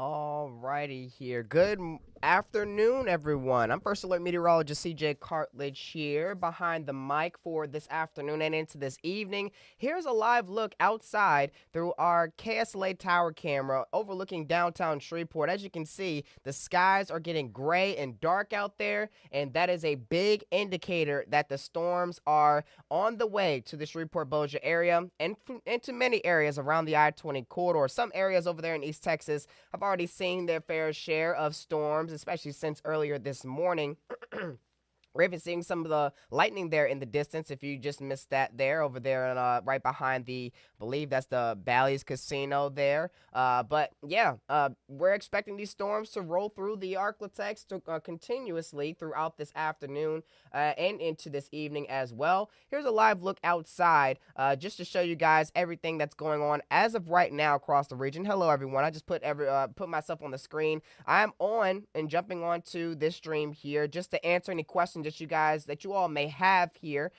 Alrighty here. Afternoon, everyone. I'm First Alert Meteorologist CJ Cartledge here behind the mic for this afternoon and into this evening. Here's a live look outside through our KSLA tower camera overlooking downtown Shreveport. As you can see, the skies are getting gray and dark out there, and that is a big indicator that the storms are on the way to the Shreveport-Bossier area and into many areas around the I-20 corridor. Some areas over there in East Texas have already seen their fair share of storms, especially since earlier this morning. We're even seeing some of the lightning there in the distance. If you just missed that there, over there, and right behind I believe that's the Bally's Casino there. But yeah, we're expecting these storms to roll through the Arklatex continuously throughout this afternoon and into this evening as well. Here's a live look outside just to show you guys everything that's going on as of right now across the region. Hello, everyone. I just put myself on the screen. I'm on and jumping onto this stream here just to answer any questions that you all may have here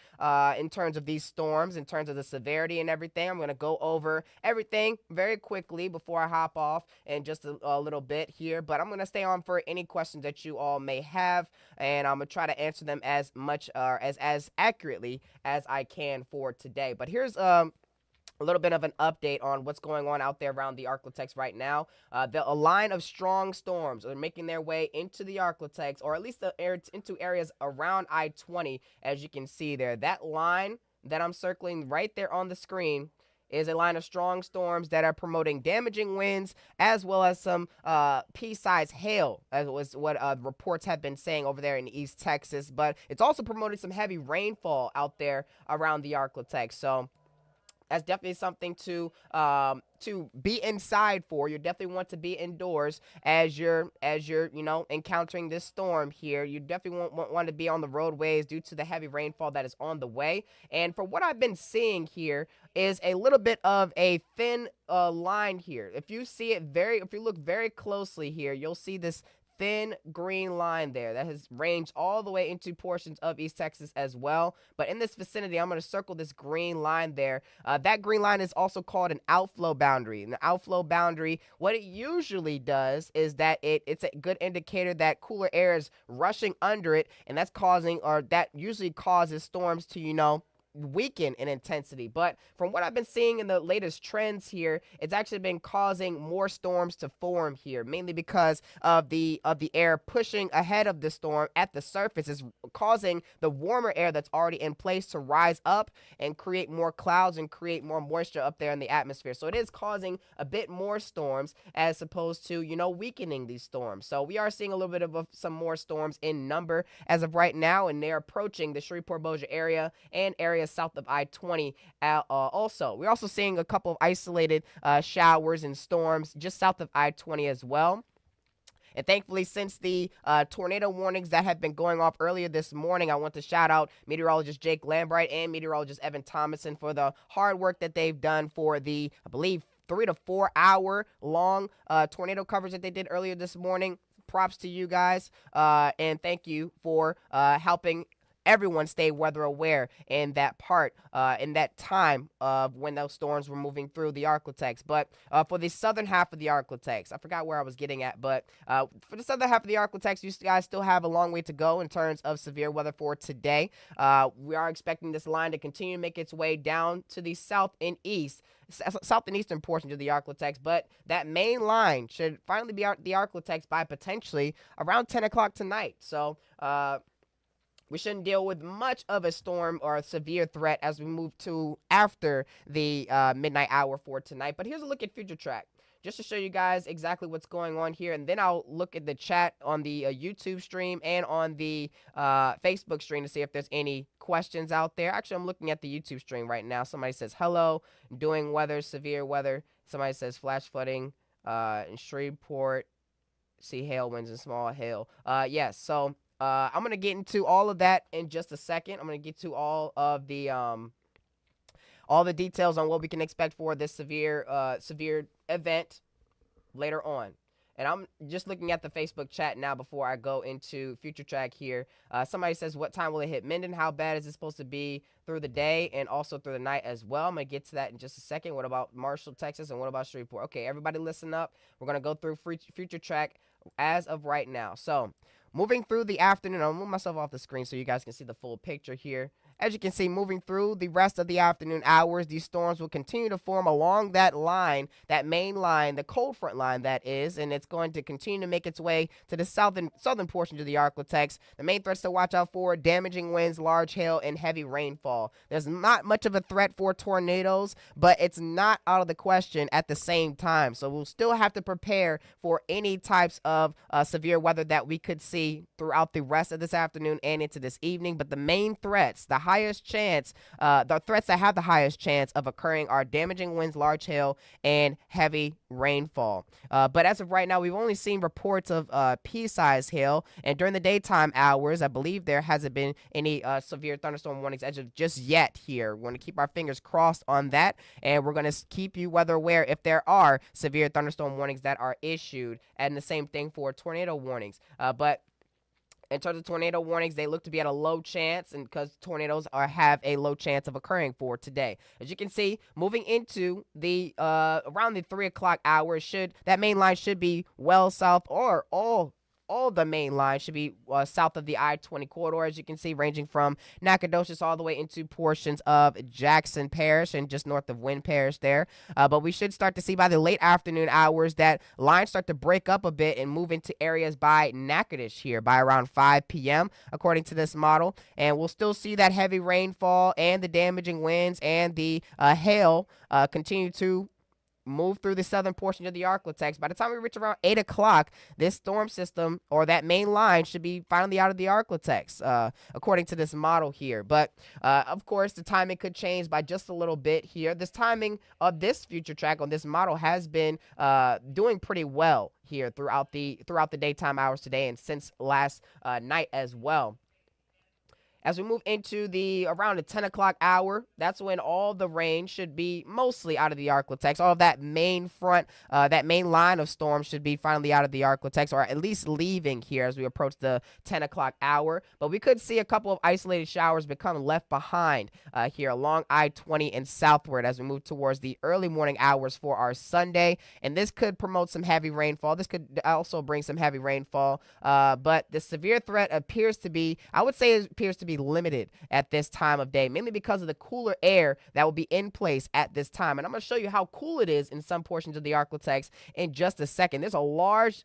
in terms of these storms, in terms of the severity and everything. I'm going to go over everything very quickly before I hop off in just a little bit here, but I'm going to stay on for any questions that you all may have, and I'm going to try to answer them as much as accurately as I can for today. But here's a little bit of an update on what's going on out there around the Arklatex right now. A line of strong storms are making their way into the Arklatex, or at least into areas around I-20, as you can see there. That line that I'm circling right there on the screen is a line of strong storms that are promoting damaging winds as well as some pea-sized hail, as was what reports have been saying over there in East Texas. But it's also promoting some heavy rainfall out there around the Arklatex. So that's definitely something to be inside for. You definitely want to be indoors as you're encountering this storm here. You definitely want to be on the roadways due to the heavy rainfall that is on the way. And for what I've been seeing here is a little bit of a thin line here. If you look very closely here, you'll see this thin green line there that has ranged all the way into portions of East Texas as well. But in this vicinity, I'm going to circle this green line there. That green line is also called an outflow boundary. And the outflow boundary, what it usually does is that it's a good indicator that cooler air is rushing under it, and that usually causes storms to, weaken in intensity. But from what I've been seeing in the latest trends here, it's actually been causing more storms to form here, mainly because of the air pushing ahead of the storm at the surface is causing the warmer air that's already in place to rise up and create more clouds and create more moisture up there in the atmosphere. So it is causing a bit more storms as opposed to, weakening these storms. So we are seeing a little bit of some more storms in number as of right now, and they're approaching the Shreveport-Bossier area and areas south of I-20 also. We're also seeing a couple of isolated showers and storms just south of I-20 as well. And thankfully, since the tornado warnings that have been going off earlier this morning, I want to shout out meteorologist Jake Lambright and meteorologist Evan Thomason for the hard work that they've done for the, I believe, 3 to 4 hour long tornado coverage that they did earlier this morning. Props to you guys, and thank you for helping everyone stay weather aware in that in that time of when those storms were moving through the Arklatex. But for the southern half of the Arklatex, I forgot where I was getting at, but for the southern half of the Arklatex, you guys still have a long way to go in terms of severe weather for today. We are expecting this line to continue to make its way down to the south and eastern portions of the Arklatex, but that main line should finally be the Arklatex by potentially around 10 o'clock tonight. So we shouldn't deal with much of a storm or a severe threat as we move to after the midnight hour for tonight. But here's a look at future track, just to show you guys exactly what's going on here. And then I'll look at the chat on the YouTube stream and on the Facebook stream to see if there's any questions out there. Actually, I'm looking at the YouTube stream right now. Somebody says, hello, doing weather, severe weather. Somebody says flash flooding in Shreveport, see hail winds and small hail. Yes, so I'm going to get into all of that in just a second. I'm going to get to all the details on what we can expect for this severe event later on. And I'm just looking at the Facebook chat now before I go into future track here. Somebody says, what time will it hit Minden? How bad is it supposed to be through the day and also through the night as well? I'm going to get to that in just a second. What about Marshall, Texas? And what about Shreveport? Okay, everybody listen up. We're going to go through future track as of right now. So moving through the afternoon, I'll move myself off the screen so you guys can see the full picture here. As you can see, moving through the rest of the afternoon hours, these storms will continue to form along that line, that main line, the cold front line that is, and it's going to continue to make its way to the southern portion of the Arklatex. The main threats to watch out for: damaging winds, large hail, and heavy rainfall. There's not much of a threat for tornadoes, but it's not out of the question at the same time. So we'll still have to prepare for any types of severe weather that we could see throughout the rest of this afternoon and into this evening. But the main threats, the highest chance, the threats that have the highest chance of occurring are damaging winds, large hail, and heavy rainfall. But as of right now, we've only seen reports of pea-sized hail, and during the daytime hours, I believe there hasn't been any severe thunderstorm warnings as of just yet here. We're going to keep our fingers crossed on that, and we're going to keep you weather aware if there are severe thunderstorm warnings that are issued, and the same thing for tornado warnings. But in terms of tornado warnings, they look to be at a low chance, and because tornadoes have a low chance of occurring for today. As you can see, moving into the around the 3 o'clock hour, that main line should be well south, or all the main line should be south of the I-20 corridor, as you can see, ranging from Nacogdoches all the way into portions of Jackson Parish and just north of Wynn Parish there. But we should start to see by the late afternoon hours that lines start to break up a bit and move into areas by Natchitoches here by around 5 p.m., according to this model. And we'll still see that heavy rainfall and the damaging winds and the hail continue to move through the southern portion of the Arklatex. By the time we reach around 8 o'clock, this storm system, or that main line, should be finally out of the Arklatex, according to this model here. But, of course, the timing could change by just a little bit here. This timing of this future track on this model has been doing pretty well here throughout the daytime hours today and since last night as well. As we move into around the 10 o'clock hour, that's when all the rain should be mostly out of the Arklatex. All of that main front, that main line of storms should be finally out of the Arklatex, or at least leaving here as we approach the 10 o'clock hour. But we could see a couple of isolated showers become left behind here along I-20 and southward as we move towards the early morning hours for our Sunday. And this could promote some heavy rainfall. This could also bring some heavy rainfall. But the severe threat appears to be, I would say it appears to be limited at this time of day, mainly because of the cooler air that will be in place at this time. And I'm going to show you how cool it is in some portions of the Arklatex in just a second. There's a large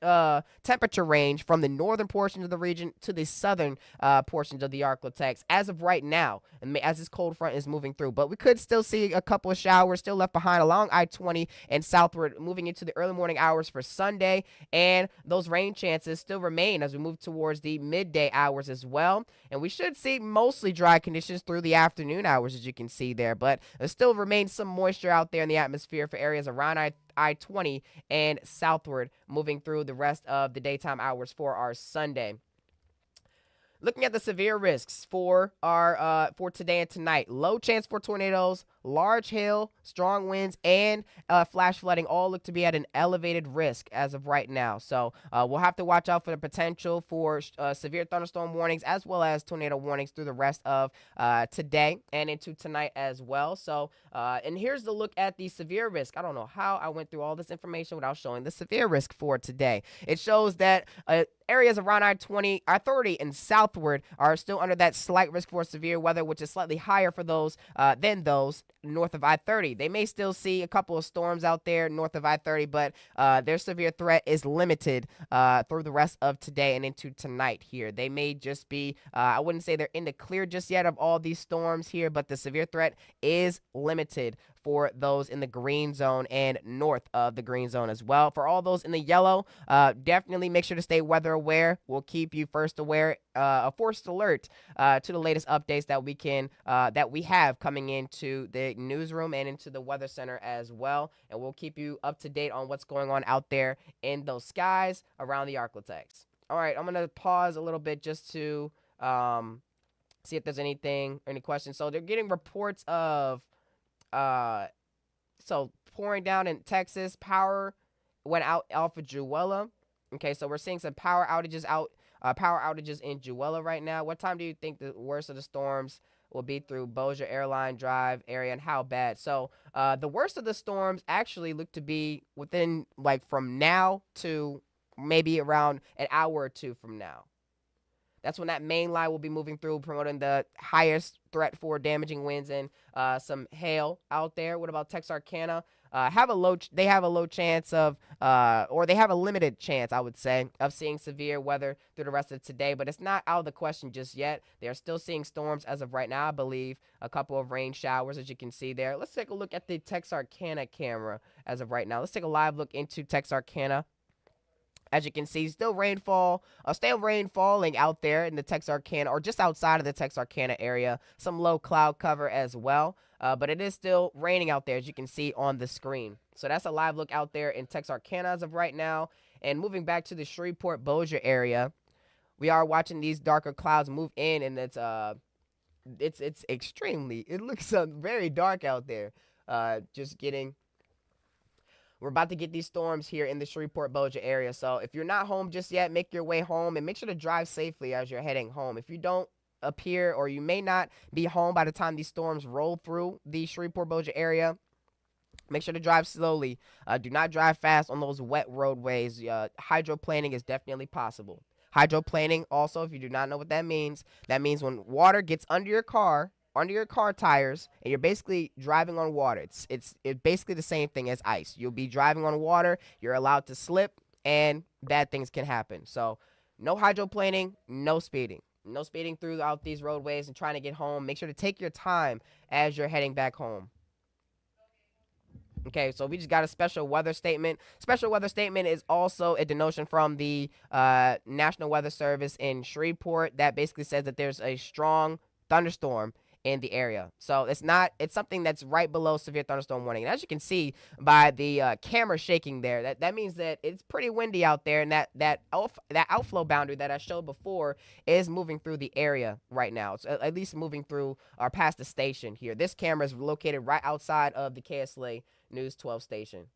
temperature range from the northern portions of the region to the southern portions of the Arklatex as of right now, and as this cold front is moving through. But we could still see a couple of showers still left behind along I-20 and southward moving into the early morning hours for Sunday, and those rain chances still remain as we move towards the midday hours as well. And we should see mostly dry conditions through the afternoon hours, as you can see there, but there still remains some moisture out there in the atmosphere for areas around I-20 and southward moving through the rest of the daytime hours for our Sunday. Looking at the severe risks for for today and tonight: low chance for tornadoes, large hail, strong winds, and flash flooding all look to be at an elevated risk as of right now. So we'll have to watch out for the potential for severe thunderstorm warnings as well as tornado warnings through the rest of today and into tonight as well. So and here's the look at the severe risk. I don't know how I went through all this information without showing the severe risk for today. It shows that areas around I-20, I-30, and southward are still under that slight risk for severe weather, which is slightly higher for those than those north of I-30. They may still see a couple of storms out there north of I-30, but their severe threat is limited through the rest of today and into tonight here. They may just be, I wouldn't say they're in the clear just yet of all these storms here, but the severe threat is limited for those in the green zone and north of the green zone as well. For all those in the yellow, definitely make sure to stay weather aware. We'll keep you first aware, a forced alert to the latest updates that we have coming into the newsroom and into the weather center as well. And we'll keep you up to date on what's going on out there in those skies around the Arklatex. All right, I'm going to pause a little bit just to see if there's any questions. So they're getting reports of so pouring down in Texas. Power went out Alpha Juwela. Okay, so we're seeing some power outages in Juella right now. What time do you think the worst of the storms will be through Bossier Airline Drive area, and how bad? So, the worst of the storms actually look to be within like from now to maybe around an hour or two from now. That's when that main line will be moving through, promoting the highest threat for damaging winds and some hail out there. What about Texarkana? They have a low chance of, or they have a limited chance, I would say, of seeing severe weather through the rest of today. But it's not out of the question just yet. They are still seeing storms as of right now. I believe a couple of rain showers, as you can see there. Let's take a look at the Texarkana camera as of right now. Let's take a live look into Texarkana. As you can see, still rain falling out there in the Texarkana or just outside of the Texarkana area. Some low cloud cover as well, but it is still raining out there, as you can see on the screen. So that's a live look out there in Texarkana as of right now. And moving back to the Shreveport Bossier area, we are watching these darker clouds move in, and it's extremely. It looks very dark out there. Just getting We're about to get these storms here in the Shreveport Bossier area. So if you're not home just yet, make your way home and make sure to drive safely as you're heading home. If you don't appear, or you may not be home by the time these storms roll through the Shreveport Bossier area, make sure to drive slowly. Do not drive fast on those wet roadways. Hydroplaning is definitely possible. Hydroplaning, also, if you do not know what that means when water gets under your car tires, and you're basically driving on water. It's basically the same thing as ice. You'll be driving on water, you're allowed to slip, and bad things can happen. So no hydroplaning, no speeding. No speeding throughout these roadways and trying to get home. Make sure to take your time as you're heading back home. Okay, so we just got a special weather statement. Special weather statement is also a denotion from the National Weather Service in Shreveport that basically says that there's a strong thunderstorm in the area. So it's something that's right below severe thunderstorm warning. And as you can see by the camera shaking there, that means that it's pretty windy out there, and that outflow boundary that I showed before is moving through the area right now. It's at least moving through or past the station here. This camera is located right outside of the KSLA News 12 station.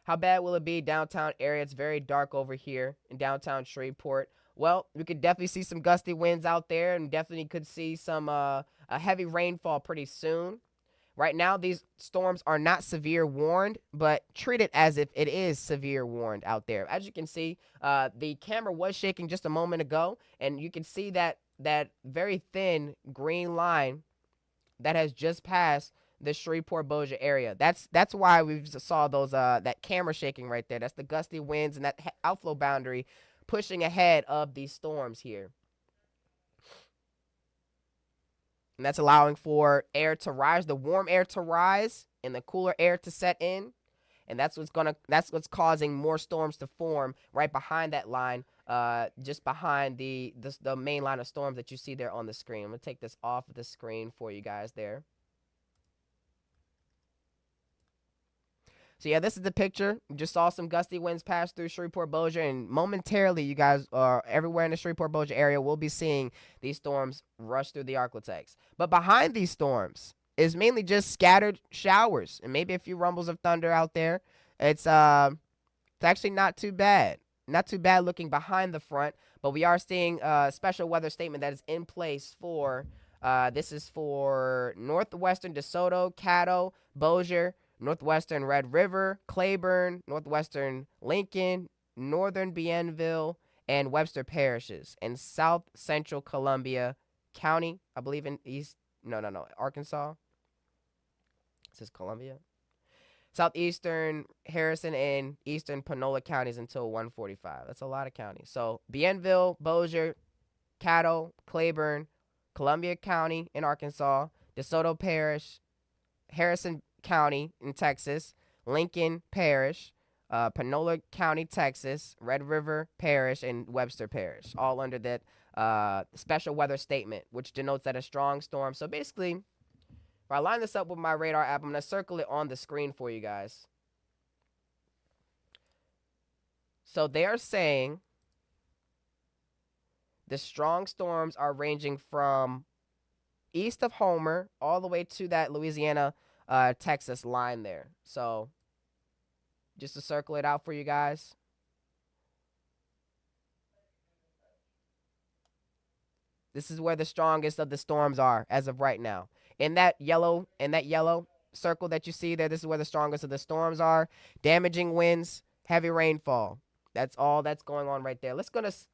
How bad will it be downtown area? It's very dark over here in downtown Shreveport. Well, we could definitely see some gusty winds out there, and definitely could see some a heavy rainfall pretty soon. Right now, these storms are not severe warned, but treat it as if it is severe warned out there. As you can see, the camera was shaking just a moment ago, and you can see that very thin green line that has just passed the Shreveport Bossier area. That's why we saw those that camera shaking right there. That's the gusty winds and that outflow boundary pushing ahead of these storms here. And that's allowing for air to rise, the warm air to rise and the cooler air to set in. And that's what's causing more storms to form right behind that line, just behind the main line of storms that you see there on the screen. I'm gonna take this off of the screen for you guys there. So yeah, this is the picture. You just saw some gusty winds pass through Shreveport Bossier, and momentarily, you guys are everywhere in the Shreveport Bossier area. We'll be seeing these storms rush through the Arklatex. But behind these storms is mainly just scattered showers and maybe a few rumbles of thunder out there. It's actually not too bad. Not too bad looking behind the front, but we are seeing a special weather statement that is in place for this is for northwestern DeSoto, Caddo, Bossier, northwestern Red River, Claiborne, northwestern Lincoln, northern Bienville, and Webster parishes, and south central Columbia County, I believe in Arkansas. It says Columbia. Southeastern Harrison and eastern Panola counties until 1:45. That's a lot of counties. So Bienville, Bossier, Caddo, Claiborne, Columbia County in Arkansas, DeSoto Parish, Harrison County in Texas, Lincoln Parish, Panola County, Texas, Red River Parish, and Webster Parish, all under that special weather statement, which denotes that a strong storm. So basically, if I line this up with my radar app, I'm going to circle it on the screen for you guys. So they are saying the strong storms are ranging from east of Homer all the way to that Louisiana Texas line there. So just to circle it out for you guys. This is where the strongest of the storms are as of right now. In that yellow circle that you see there, this is where the strongest of the storms are. Damaging winds, heavy rainfall. That's all that's going on right there. Let's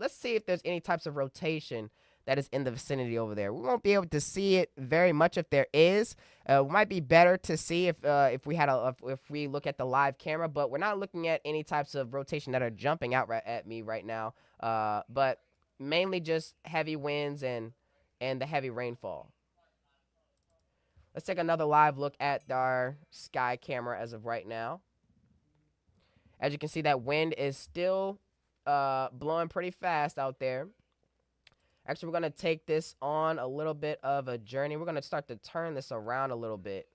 see if there's any types of rotation that is in the vicinity over there. We won't be able to see it very much if there is. It might be better to see if we had if we look at the live camera, but we're not looking at any types of rotation that are jumping out right at me right now. But mainly just heavy winds and the heavy rainfall. Let's take another live look at our sky camera as of right now. As you can see, that wind is still blowing pretty fast out there. Actually, we're going to take this on a little bit of a journey. We're going to start to turn this around a little bit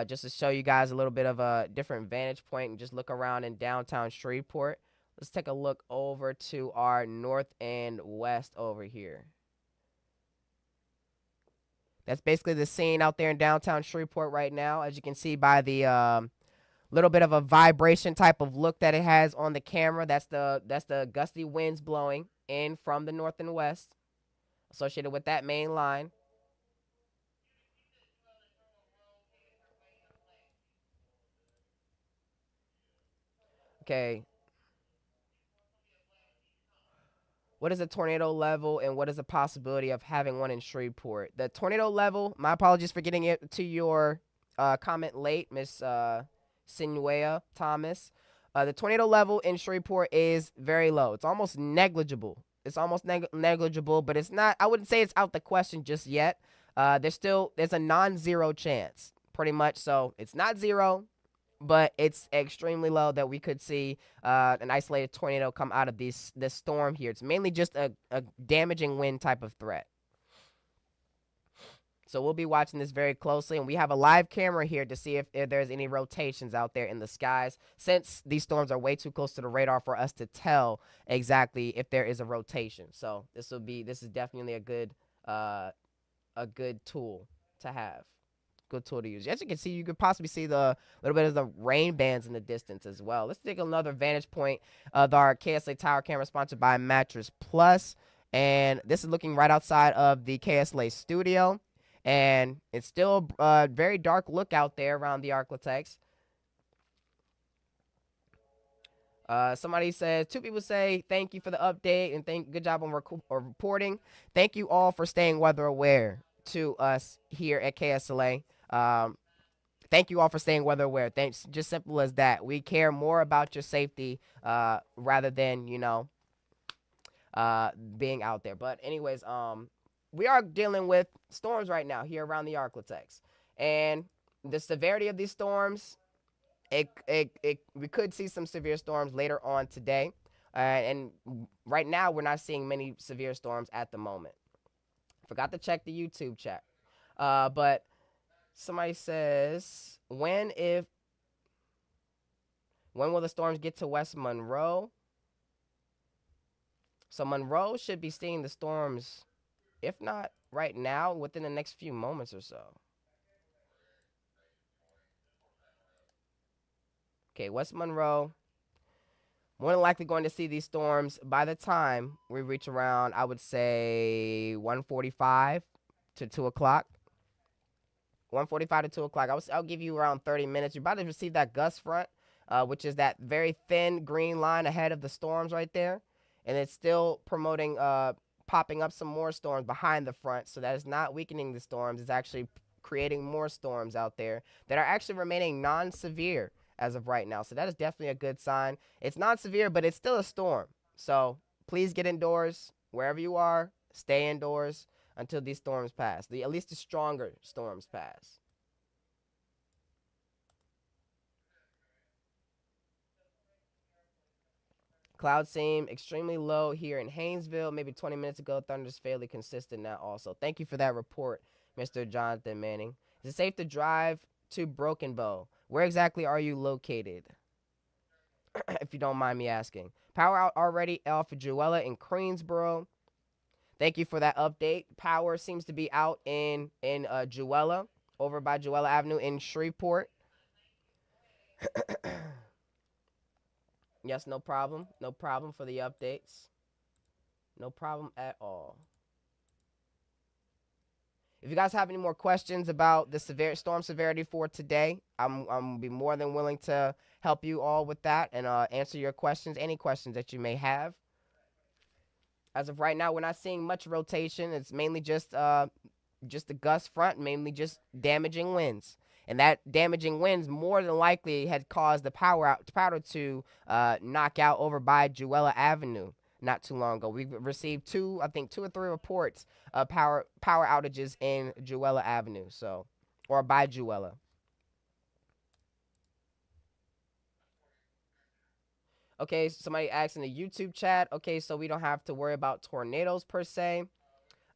just to show you guys a little bit of a different vantage point and just look around in downtown Shreveport. Let's take a look over to our north and west over here. That's basically the scene out there in downtown Shreveport right now. As you can see by the little bit of a vibration type of look that it has on the camera. That's the gusty winds blowing in from the north and west associated with that main line. Okay, what is a tornado level and what is the possibility of having one in Shreveport? The tornado level, my apologies for getting it to your comment late, Miss Sinuea Thomas. The tornado level in Shreveport is very low. It's almost negligible. It's almost negligible, but it's not. I wouldn't say it's out the question just yet. There's a non-zero chance, pretty much. So it's not zero, but it's extremely low that we could see an isolated tornado come out of this storm here. It's mainly just a damaging wind type of threat. So we'll be watching this very closely, and we have a live camera here to see if there's any rotations out there in the skies, since these storms are way too close to the radar for us to tell exactly if there is a rotation. So this is definitely a good tool to have. Good tool to use. As you can see, you could possibly see the little bit of the rain bands in the distance as well. Let's take another vantage point of our KSLA tower camera sponsored by Mattress Plus. And this is looking right outside of the KSLA studio. And it's still a very dark look out there around the Arklatex. Somebody says, two people say, thank you for the update and good job on reporting. Thank you all for staying weather aware to us here at KSLA. Thank you all for staying weather aware. Thanks. Just simple as that. We care more about your safety rather than, being out there. But anyways, we are dealing with storms right now here around the Arklatex. And the severity of these storms, we could see some severe storms later on today. And right now, we're not seeing many severe storms at the moment. Forgot to check the YouTube chat. But somebody says, when will the storms get to West Monroe? So Monroe should be seeing the storms, if not right now, within the next few moments or so. Okay, West Monroe, more than likely going to see these storms by the time we reach around, I would say, 1:45 to 2 o'clock. 1:45 to 2 o'clock. I'll give you around 30 minutes. You're about to receive that gust front, which is that very thin green line ahead of the storms right there. And it's still promoting popping up some more storms behind the front. So that is not weakening the storms. It's actually creating more storms out there that are actually remaining non-severe as of right now. So that is definitely a good sign. It's not severe, but it's still a storm. So please get indoors wherever you are. Stay indoors until these storms pass. At least the stronger storms pass. Clouds seem extremely low here in Haynesville. Maybe 20 minutes ago, thunder's fairly consistent now also. Thank you for that report, Mr. Jonathan Manning. Is it safe to drive to Broken Bow? Where exactly are you located? If you don't mind me asking. Power out already off of Jewella in Greensboro. Thank you for that update. Power seems to be out in Jewella, over by Jewella Avenue in Shreveport. Yes, no problem. No problem for the updates. No problem at all. If you guys have any more questions about the storm severity for today, I'm gonna be more than willing to help you all with that and answer your questions, any questions that you may have. As of right now, we're not seeing much rotation. It's mainly just the gust front, mainly just damaging winds. And that damaging winds more than likely had caused the powder to knock out over by Jewella Avenue not too long ago. We've received I think two or three reports of power outages in Jewella Avenue, so or by Jewella. Okay, somebody asked in the YouTube chat. Okay, so we don't have to worry about tornadoes per se.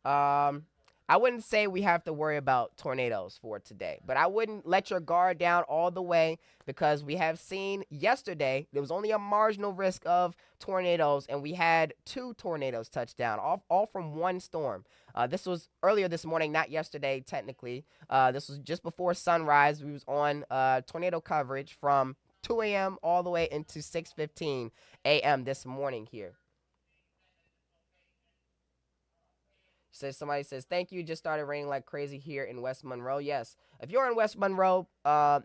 Um, I wouldn't say we have to worry about tornadoes for today, but I wouldn't let your guard down all the way because we have seen yesterday there was only a marginal risk of tornadoes, and we had two tornadoes touch down, all from one storm. This was earlier this morning, not yesterday technically. This was just before sunrise. We was on tornado coverage from 2 a.m. all the way into 6:15 a.m. this morning here. Somebody says thank you. Just started raining like crazy here in West Monroe. Yes, if you're in West Monroe,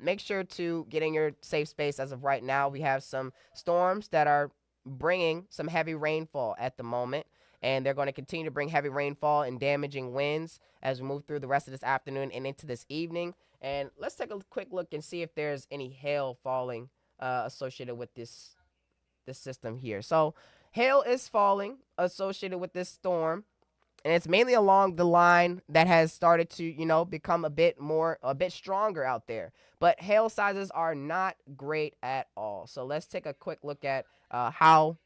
make sure to get in your safe space. As of right now, we have some storms that are bringing some heavy rainfall at the moment, and they're going to continue to bring heavy rainfall and damaging winds as we move through the rest of this afternoon and into this evening. And let's take a quick look and see if there's any hail falling associated with this system here. So hail is falling associated with this storm, and it's mainly along the line that has started to become a bit stronger out there, but hail sizes are not great at all. So let's take a quick look at how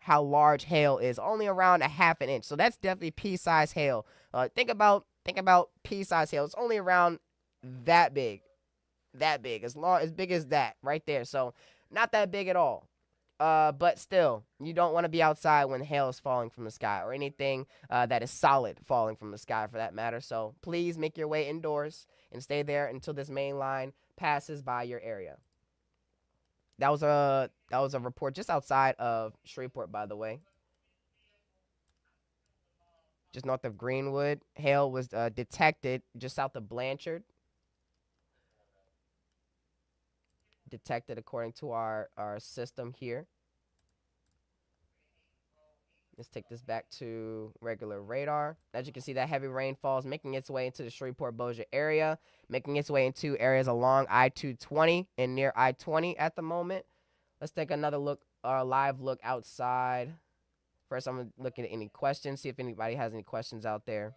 large hail is. Only around a half an inch, so that's definitely pea-sized hail. Think about pea-sized hail. It's only around that big, as big as that right there. So not that big at all. But still, you don't want to be outside when hail is falling from the sky or anything that is solid falling from the sky for that matter. So please make your way indoors and stay there until this main line passes by your area. That was a report just outside of Shreveport, by the way, just north of Greenwood. Hail was detected just south of Blanchard. Detected according to our system here. Let's take this back to regular radar. As you can see, that heavy rainfall is making its way into the Shreveport-Bossier area, making its way into areas along I-220 and near I-20 at the moment. Let's take another look, live look outside. First, I'm looking at any questions, see if anybody has any questions out there.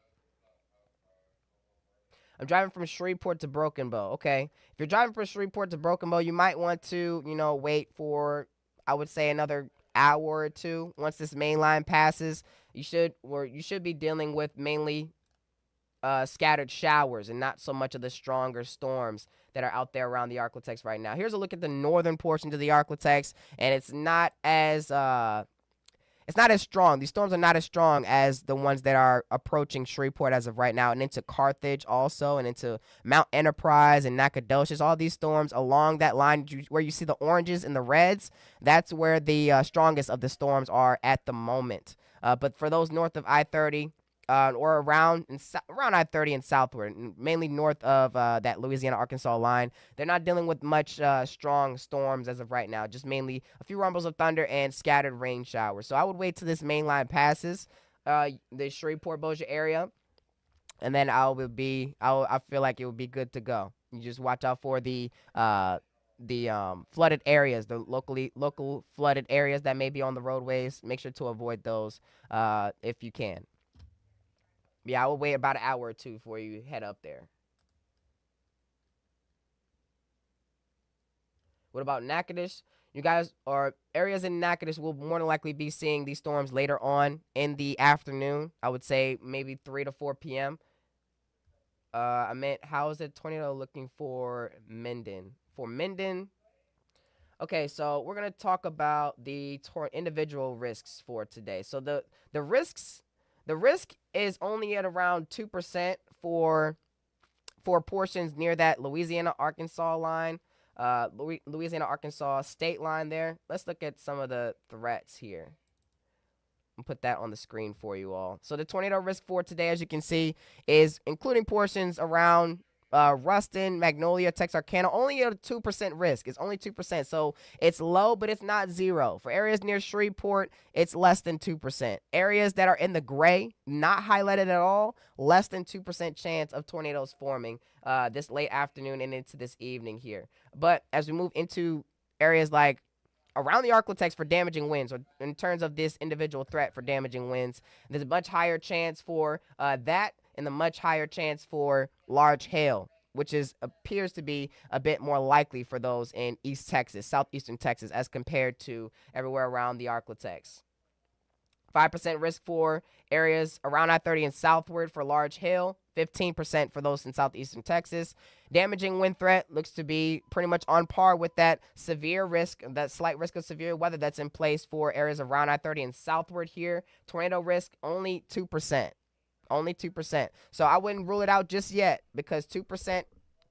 I'm driving from Shreveport to Broken Bow. Okay. If you're driving from Shreveport to Broken Bow, you might want to, wait for, I would say, another hour or two. Once this main line passes, you should be dealing with mainly scattered showers and not so much of the stronger storms that are out there around the Arklatex right now. Here's a look at the northern portions of the Arklatex, and it's not as strong. These storms are not as strong as the ones that are approaching Shreveport as of right now, and into Carthage also, and into Mount Enterprise and Nacogdoches. All these storms along that line where you see the oranges and the reds, that's where the strongest of the storms are at the moment. But for those north of I-30, or around I-30 and southward, mainly north of that Louisiana-Arkansas line, they're not dealing with much strong storms as of right now, just mainly a few rumbles of thunder and scattered rain showers. So I would wait till this main line passes the Shreveport-Bossier area, and then I feel like it would be good to go. You just watch out for the flooded areas, the local flooded areas that may be on the roadways. Make sure to avoid those if you can. Yeah, I will wait about an hour or two before you head up there. What about Natchitoches? You guys, or areas in Natchitoches will more than likely be seeing these storms later on in the afternoon. I would say maybe 3 to 4 p.m. I meant, how is the tornado looking for Minden? For Minden, okay, so we're gonna talk about the individual risks for today. So the risks, the risk is only at around 2% for portions near that Louisiana Arkansas line. Louisiana, Arkansas state line there. Let's look at some of the threats here and put that on the screen for you all. So the tornado risk for today, as you can see, is including portions around Ruston, Magnolia, Texarkana, only a 2% risk. It's only 2%. So it's low, but it's not zero. For areas near Shreveport, it's less than 2%. Areas that are in the gray, not highlighted at all, less than 2% chance of tornadoes forming this late afternoon and into this evening here. But as we move into areas like around the Arklatex for damaging winds, or in terms of this individual threat for damaging winds, there's a much higher chance for that, and a much higher chance for large hail, which appears to be a bit more likely for those in East Texas, southeastern Texas, as compared to everywhere around the Arklatex. 5% risk for areas around I-30 and southward for large hail. 15% for those in southeastern Texas. Damaging wind threat looks to be pretty much on par with that severe risk, that slight risk of severe weather that's in place for areas around I-30 and southward here. Tornado risk, only 2%. Only 2%. So I wouldn't rule it out just yet, because 2%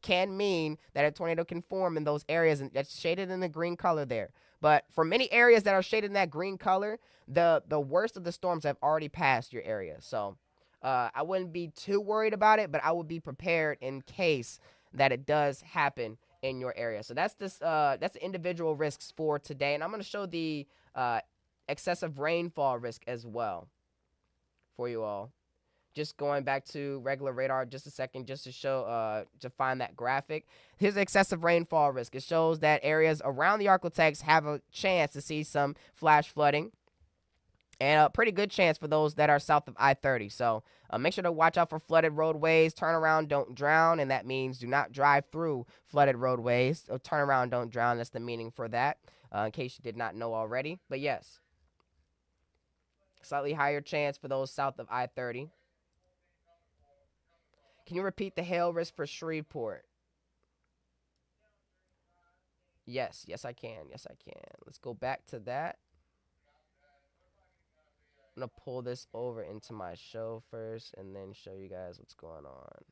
can mean that a tornado can form in those areas, and that's shaded in the green color there. But for many areas that are shaded in that green color, the worst of the storms have already passed your area. So I wouldn't be too worried about it, but I would be prepared in case that it does happen in your area. So that's the individual risks for today, and I'm going to show the excessive rainfall risk as well for you all. Just going back to regular radar just a second, just to show to find that graphic. Here's the excessive rainfall risk. It shows that areas around the Arklatex have a chance to see some flash flooding, and a pretty good chance for those that are south of I-30. So make sure to watch out for flooded roadways. Turn around, don't drown, and that means do not drive through flooded roadways. So turn around, don't drown. That's the meaning for that, in case you did not know already. But yes, slightly higher chance for those south of I-30. Can you repeat the hail risk for Shreveport? Yes, I can. Yes, I can. Let's go back to that. I'm going to pull this over into my show first and then show you guys what's going on.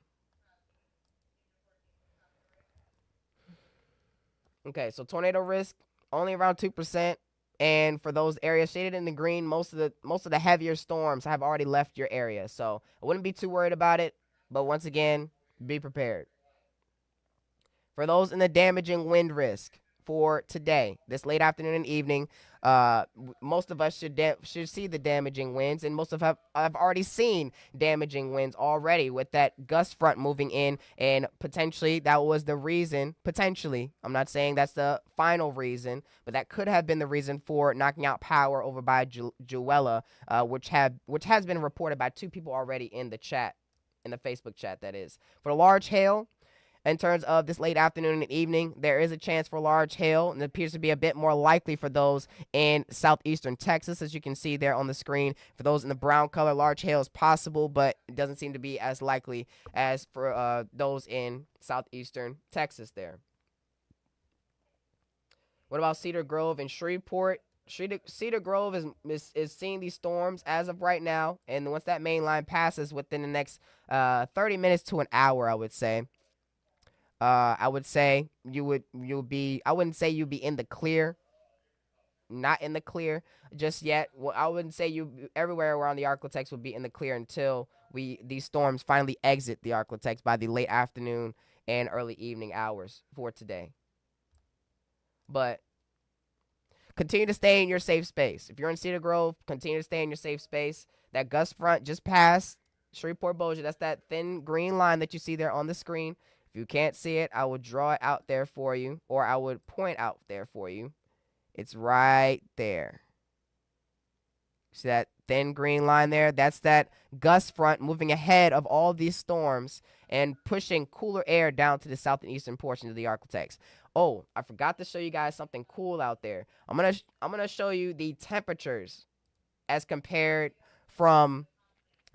Okay, so tornado risk, only around 2%. And for those areas shaded in the green, most of the heavier storms have already left your area. So I wouldn't be too worried about it. But once again, be prepared. For those in the damaging wind risk for today, this late afternoon and evening, most of us should see the damaging winds, and most of us have already seen damaging winds already with that gust front moving in, and potentially that was the reason. Potentially, I'm not saying that's the final reason, but that could have been the reason for knocking out power over by Juella, which has been reported by 2 people already in the chat. In the Facebook chat, that is. For large hail, in terms of this late afternoon and evening, there is a chance for large hail, and it appears to be a bit more likely for those in southeastern Texas, as you can see there on the screen. For those in the brown color, large hail is possible, but it doesn't seem to be as likely as for those in southeastern Texas there. What about Cedar Grove and Shreveport? Cedar Grove is seeing these storms as of right now, and once that main line passes within the next 30 minutes to an hour, I would say. I would say you'll be. I wouldn't say you'd be in the clear. Not in the clear just yet. Well, I wouldn't say you everywhere around the Arklatex would be in the clear until these storms finally exit the Arklatex by the late afternoon and early evening hours for today. But continue to stay in your safe space. If you're in Cedar Grove, continue to stay in your safe space. That gust front just passed Shreveport Bossier. That's that thin green line that you see there on the screen. If you can't see it, I will draw it out there for you, or I would point out there for you. It's right there. See that thin green line there? That's that gust front moving ahead of all these storms and pushing cooler air down to the south and eastern portion of the Arklatex. Oh, I forgot to show you guys something cool out there. I'm gonna show you the temperatures as compared from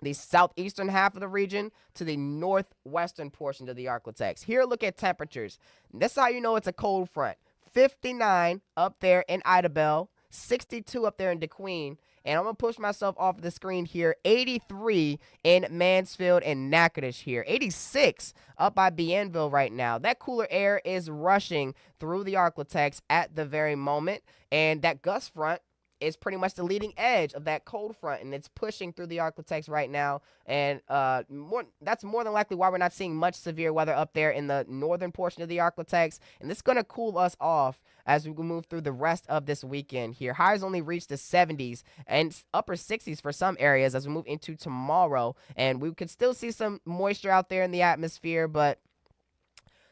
the southeastern half of the region to the northwestern portion of the Arklatex. Here, look at temperatures. This is how you know it's a cold front. 59 up there in Idabel, 62 up there in DeQueen. And I'm going to push myself off the screen here. 83 in Mansfield and Natchitoches here. 86 up by Bienville right now. That cooler air is rushing through the Arklatex at the very moment. And that gust front is pretty much the leading edge of that cold front, and it's pushing through the Arklatex right now. And that's more than likely why we're not seeing much severe weather up there in the northern portion of the Arklatex. And this is going to cool us off as we move through the rest of this weekend here. Highs only reach the 70s and upper 60s for some areas as we move into tomorrow. And we could still see some moisture out there in the atmosphere, but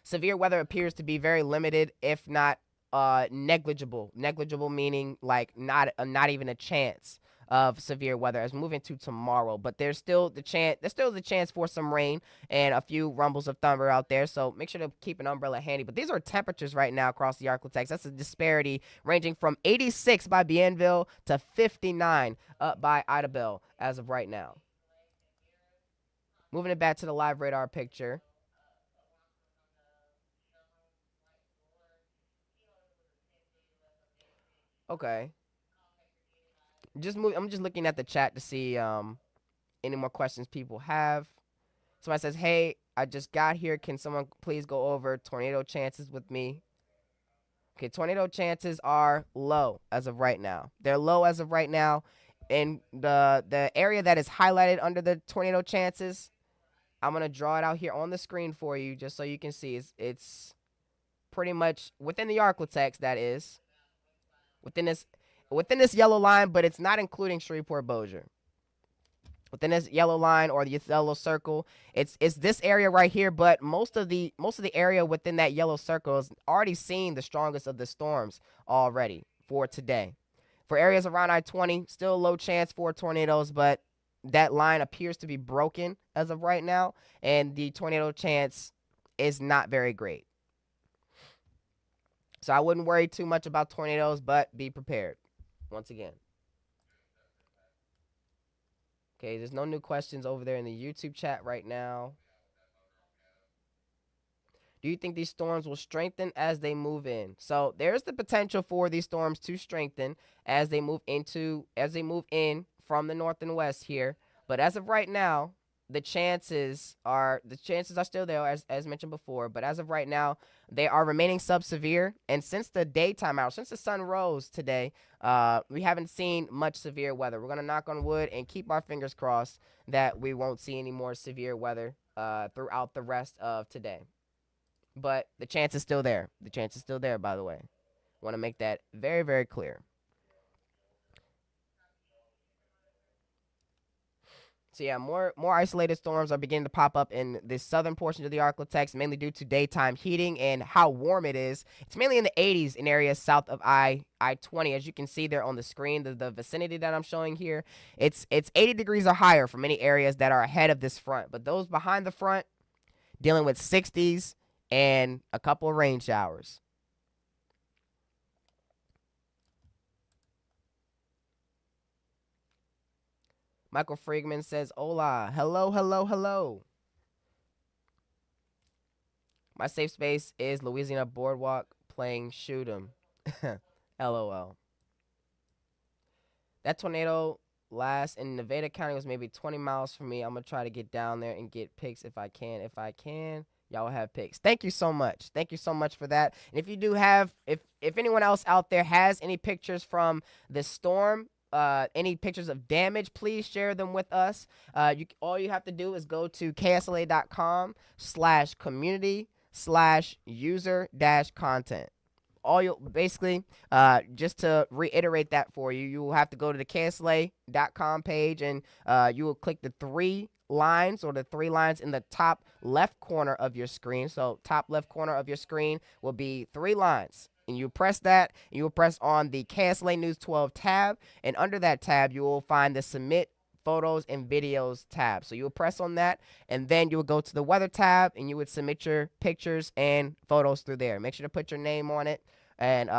severe weather appears to be very limited, if not negligible. Negligible meaning like not even a chance of severe weather as we move into tomorrow. But there's still the chance for some rain and a few rumbles of thunder out there. So make sure to keep an umbrella handy. But these are temperatures right now across the Arklatex. That's a disparity ranging from 86 by Bienville to 59 up by Idabel as of right now. Moving it back to the live radar picture. Okay. I'm just looking at the chat to see any more questions people have. Somebody says, "Hey, I just got here. Can someone please go over tornado chances with me?" Okay, tornado chances are low as of right now. They're low as of right now. And the area that is highlighted under the tornado chances, I'm going to draw it out here on the screen for you just so you can see. It's pretty much within the Arklatex, that is. Within this yellow line, but it's not including Shreveport-Bossier. Within this yellow line or the yellow circle, it's this area right here, but most of the area within that yellow circle is already seeing the strongest of the storms already for today. For areas around I-20, still a low chance for tornadoes, but that line appears to be broken as of right now, and the tornado chance is not very great. So I wouldn't worry too much about tornadoes, but be prepared once again. Okay, there's no new questions over there in the YouTube chat right now. Do you think these storms will strengthen as they move in? So there's the potential for these storms to strengthen as they move in from the north and west here. But as of right now, the chances are still there as mentioned before. But as of right now, they are remaining sub-severe. And since the daytime hours, since the sun rose today, we haven't seen much severe weather. We're gonna knock on wood and keep our fingers crossed that we won't see any more severe weather throughout the rest of today. But the chance is still there. The chance is still there, by the way. Want to make that very, very clear. So yeah, more isolated storms are beginning to pop up in the southern portion of the Arklatex, mainly due to daytime heating and how warm it is. It's mainly in the 80s in areas south of I-20, as you can see there on the screen, the vicinity that I'm showing here. It's 80 degrees or higher for many areas that are ahead of this front, but those behind the front dealing with 60s and a couple of rain showers. Michael Friedman says, "Hola, hello, hello, hello. My safe space is Louisiana Boardwalk playing Shoot 'em." LOL. That tornado last in Nevada County was maybe 20 miles from me. I'm going to try to get down there and get pics if I can. If I can, y'all will have pics. Thank you so much. Thank you so much for that. And if you do have, if anyone else out there has any pictures from the storm, any pictures of damage, please share them with us. All you have to do is go to ksla.com/community/user-content. All you basically, just to reiterate that for you, you will have to go to the KSLA.com page, and you will click the three lines in the top left corner of your screen. So top left corner of your screen will be three lines. And you press that, and you will press on the KSLA News 12 tab, and under that tab, you will find the Submit Photos and Videos tab. So you will press on that, and then you will go to the Weather tab, and you would submit your pictures and photos through there. Make sure to put your name on it, and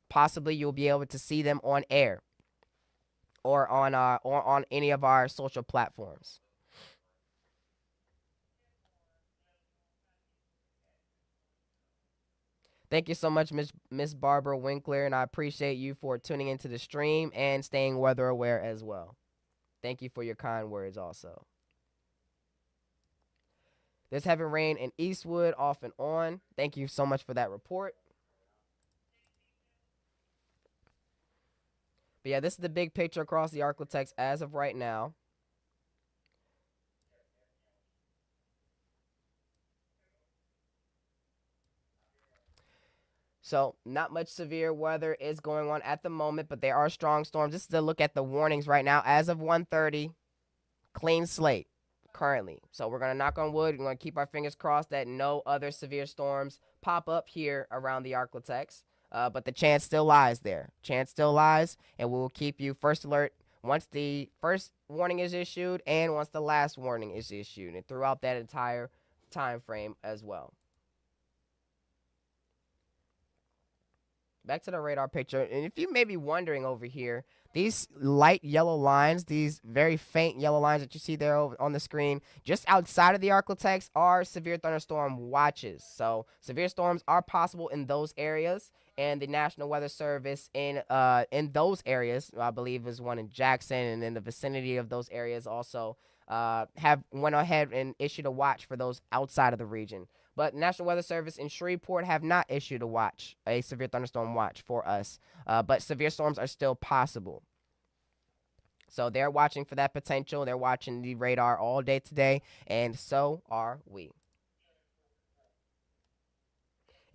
possibly you'll be able to see them on air or on any of our social platforms. Thank you so much, Miss Barbara Winkler, and I appreciate you for tuning into the stream and staying weather aware as well. Thank you for your kind words also. There's heavy rain in Eastwood off and on. Thank you so much for that report. But yeah, this is the big picture across the Arklatex as of right now. So not much severe weather is going on at the moment, but there are strong storms. This is a look at the warnings right now. As of 1:30, clean slate currently. So we're gonna knock on wood. We're gonna keep our fingers crossed that no other severe storms pop up here around the Arklatex. But the chance still lies there. Chance still lies, and we will keep you first alert once the first warning is issued and once the last warning is issued, and throughout that entire time frame as well. Back to the radar picture. And if you may be wondering over here, these light yellow lines, these very faint yellow lines that you see there on the screen, just outside of the Arklatex are severe thunderstorm watches. So severe storms are possible in those areas. And the National Weather Service in those areas, I believe, is one in Jackson, and in the vicinity of those areas also have went ahead and issued a watch for those outside of the region. But National Weather Service in Shreveport have not issued a severe thunderstorm watch for us. But severe storms are still possible. So they're watching for that potential. They're watching the radar all day today, and so are we.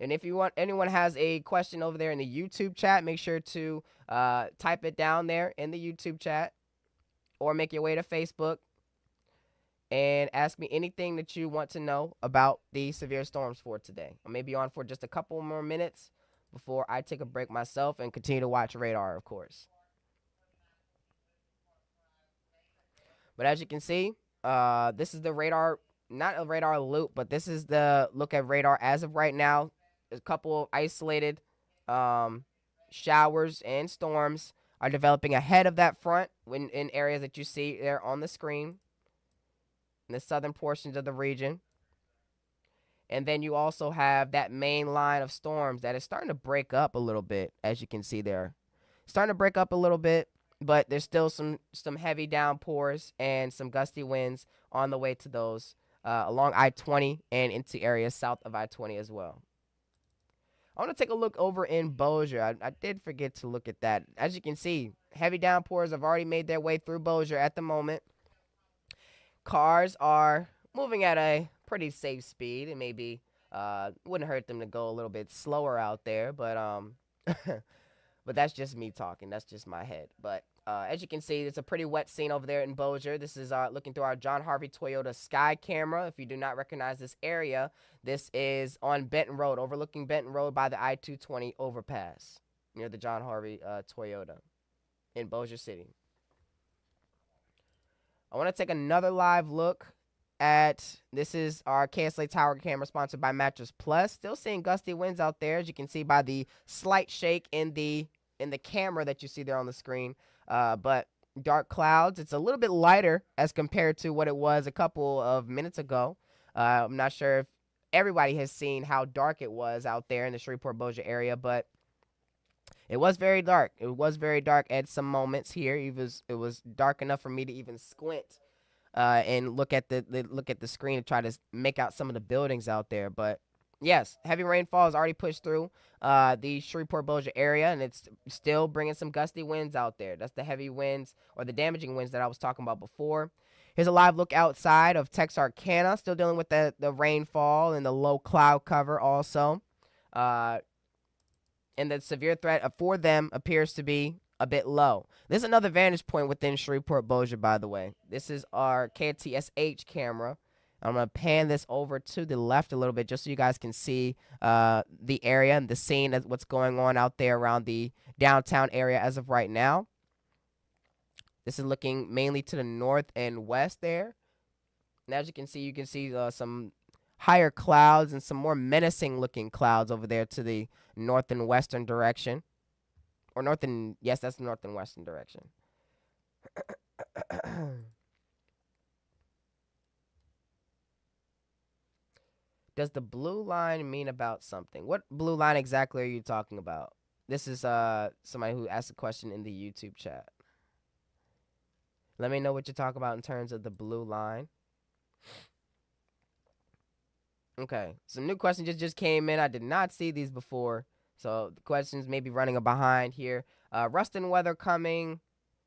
And if anyone has a question over there in the YouTube chat, make sure to type it down there in the YouTube chat, or make your way to Facebook and ask me anything that you want to know about the severe storms for today. I may be on for just a couple more minutes before I take a break myself and continue to watch radar, of course. But as you can see, this is the radar, not a radar loop, but this is the look at radar as of right now. A couple of isolated um, showers and storms are developing ahead of that front in areas that you see there on the screen in the southern portions of the region. And then you also have that main line of storms that is starting to break up a little bit, as you can see there. Starting to break up a little bit, but there's still some heavy downpours and some gusty winds on the way to those along I-20 and into areas south of I-20 as well. I want to take a look over in Bossier. I did forget to look at that. As you can see, heavy downpours have already made their way through Bossier at the moment. Cars are moving at a pretty safe speed. It maybe wouldn't hurt them to go a little bit slower out there, but but that's just me talking. That's just my head. But as you can see, it's a pretty wet scene over there in Bossier. This is looking through our John Harvey Toyota Sky camera. If you do not recognize this area, this is on Benton Road, overlooking Benton Road by the I-220 overpass near the John Harvey Toyota in Bossier City. I want to take another live look at, this is our KSLA tower camera sponsored by Mattress Plus. Still seeing gusty winds out there, as you can see by the slight shake in the camera that you see there on the screen. But dark clouds. It's a little bit lighter as compared to what it was a couple of minutes ago. I'm not sure if everybody has seen how dark it was out there in the Shreveport-Bossier area, but it was very dark. It was very dark at some moments here. It was dark enough for me to even squint and look at the screen and try to make out some of the buildings out there. But yes, heavy rainfall has already pushed through the Shreveport-Bossier area, and it's still bringing some gusty winds out there. That's the heavy winds or the damaging winds that I was talking about before. Here's a live look outside of Texarkana, still dealing with the rainfall and the low cloud cover also. And the severe threat for them appears to be a bit low. This is another vantage point within Shreveport-Bossier, by the way. This is our KTSH camera. I'm going to pan this over to the left a little bit just so you guys can see the area and the scene of what's going on out there around the downtown area as of right now. This is looking mainly to the north and west there. And as you can see some higher clouds and some more menacing looking clouds over there to the north and western direction. Or north and, yes, that's the north and western direction. Does the blue line mean about something? What blue line exactly are you talking about? This is somebody who asked a question in the YouTube chat. Let me know what you're talking about in terms of the blue line. Okay, some new questions just came in. I did not see these before, so the questions may be running behind here. Ruston weather coming,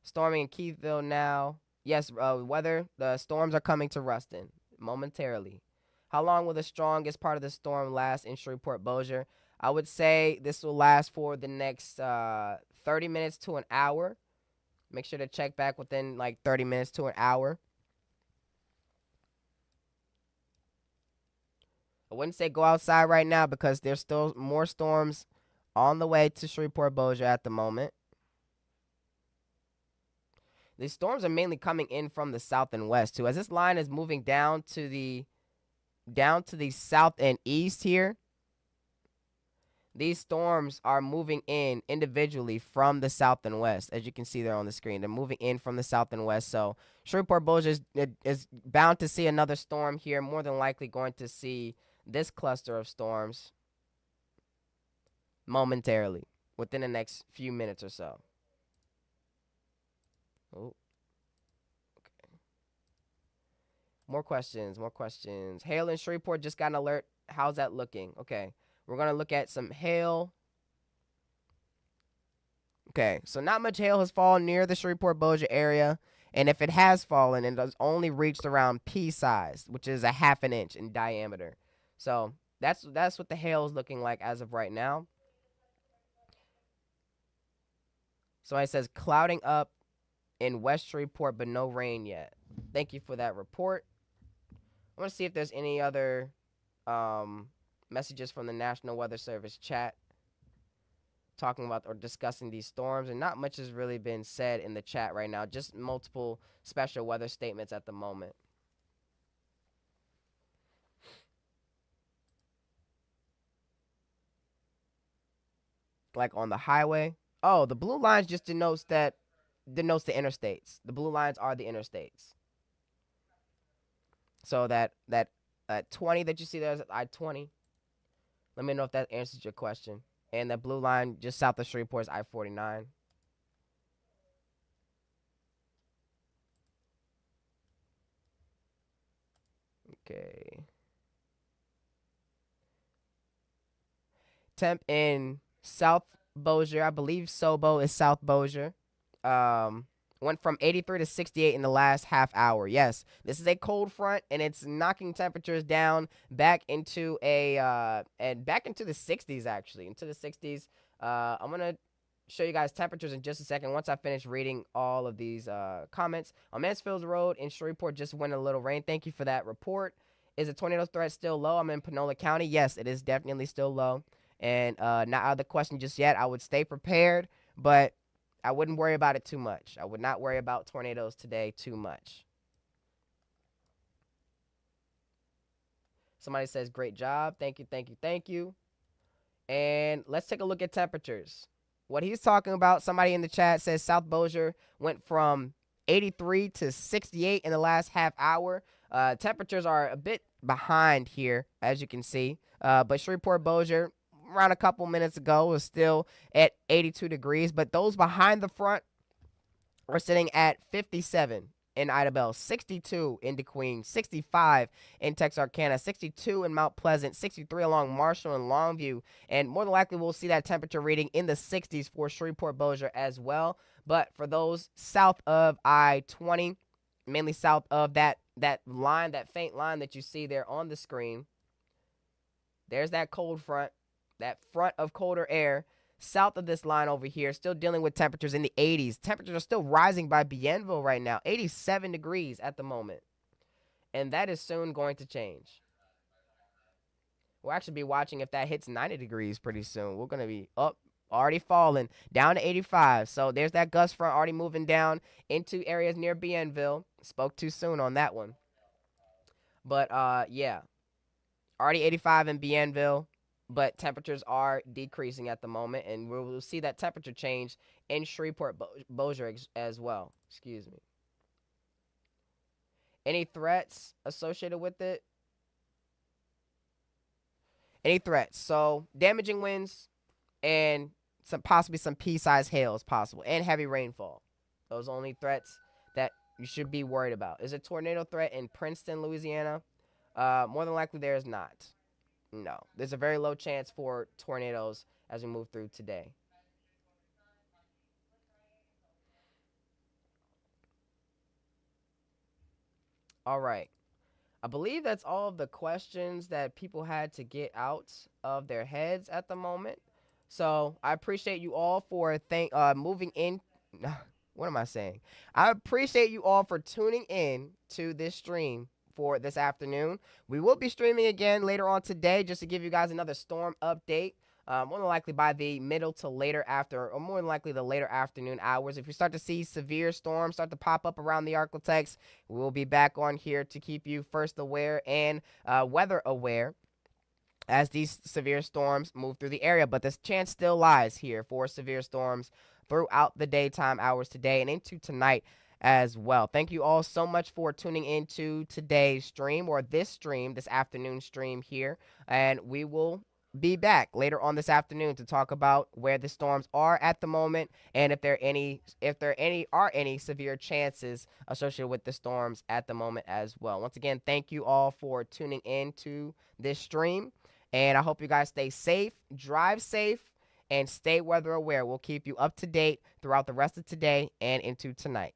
storming in Keithville now. Yes, weather. The storms are coming to Ruston momentarily. How long will the strongest part of the storm last in Shreveport Bossier? I would say this will last for the next 30 minutes to an hour. Make sure to check back within like 30 minutes to an hour. I wouldn't say go outside right now because there's still more storms on the way to Shreveport Bossier at the moment. These storms are mainly coming in from the south and west too. As this line is moving down to the south and east here, these storms are moving in individually from the south and west. As you can see there on the screen, they're moving in from the south and west. So Shreveport Bossier is bound to see another storm here. More than likely going to see this cluster of storms momentarily within the next few minutes or so. Oh, okay. More questions. Hail in Shreveport just got an alert. How's that looking? Okay. We're going to look at some hail. Okay. So not much hail has fallen near the Shreveport Bossier area. And if it has fallen, it has only reached around pea size, which is a ½ an inch in diameter. So that's what the hail is looking like as of right now. Somebody says clouding up in West Shreveport, but no rain yet. Thank you for that report. I want to see if there's any other messages from the National Weather Service chat talking about or discussing these storms, and not much has really been said in the chat right now, just multiple special weather statements at the moment. Like on the highway. Oh, the blue lines just denotes the interstates. The blue lines are the interstates. So that 20 that you see there is I-20. Let me know if that answers your question. And the blue line just south of Shreveport is I-49. Okay. Temp in South Bossier, I believe Sobo is South Bossier. Went from 83 to 68 in the last half hour. Yes, this is a cold front, and it's knocking temperatures down back into the 60s actually, into the 60s. I'm gonna show you guys temperatures in just a second once I finish reading all of these comments. On Mansfield Road in Shreveport just went a little rain. Thank you for that report. Is the tornado threat still low? I'm in Panola County. Yes, it is definitely still low. And not out of the question just yet. I would stay prepared, but I wouldn't worry about it too much. I would not worry about tornadoes today too much. Somebody says, great job. Thank you, thank you, thank you. And let's take a look at temperatures. What he's talking about, somebody in the chat says South Bossier went from 83 to 68 in the last half hour. Temperatures are a bit behind here, as you can see. But Shreveport Bossier, around a couple minutes ago, was still at 82 degrees. But those behind the front are sitting at 57 in Idabel, 62 in DeQueen, 65 in Texarkana, 62 in Mount Pleasant, 63 along Marshall and Longview. And more than likely, we'll see that temperature reading in the 60s for Shreveport Bossier as well. But for those south of I-20, mainly south of that line, that faint line that you see there on the screen, there's that cold front, that front of colder air. South of this line over here, still dealing with temperatures in the 80s. Temperatures are still rising by Bienville right now, 87 degrees at the moment. And that is soon going to change. We'll actually be watching if that hits 90 degrees pretty soon. We're going to be up, already falling, down to 85. So there's that gust front already moving down into areas near Bienville. Spoke too soon on that one. But, yeah, already 85 in Bienville. But temperatures are decreasing at the moment, and we'll see that temperature change in Shreveport Bossier as well. Excuse me. Any threats associated with it? Any threats? So damaging winds and possibly some pea-sized hail is possible, and heavy rainfall. Those are only threats that you should be worried about. Is a tornado threat in Princeton, Louisiana? More than likely, there is not. No, there's a very low chance for tornadoes as we move through today. All right. I believe that's all of the questions that people had to get out of their heads at the moment. So I appreciate you all for moving in. What am I saying? I appreciate you all for tuning in to this stream for this afternoon. We will be streaming again later on today just to give you guys another storm update. More than likely by the middle to later after, or more than likely the later afternoon hours. If you start to see severe storms start to pop up around the Arklatex, we will be back on here to keep you first aware and weather aware as these severe storms move through the area. But this chance still lies here for severe storms throughout the daytime hours today and into tonight as well. Thank you all so much for tuning into today's stream, or this stream, this afternoon stream here. And we will be back later on this afternoon to talk about where the storms are at the moment and if there are any severe chances associated with the storms at the moment as well. Once again, thank you all for tuning in to this stream, and I hope you guys stay safe, drive safe, and stay weather aware. We'll keep you up to date throughout the rest of today and into tonight.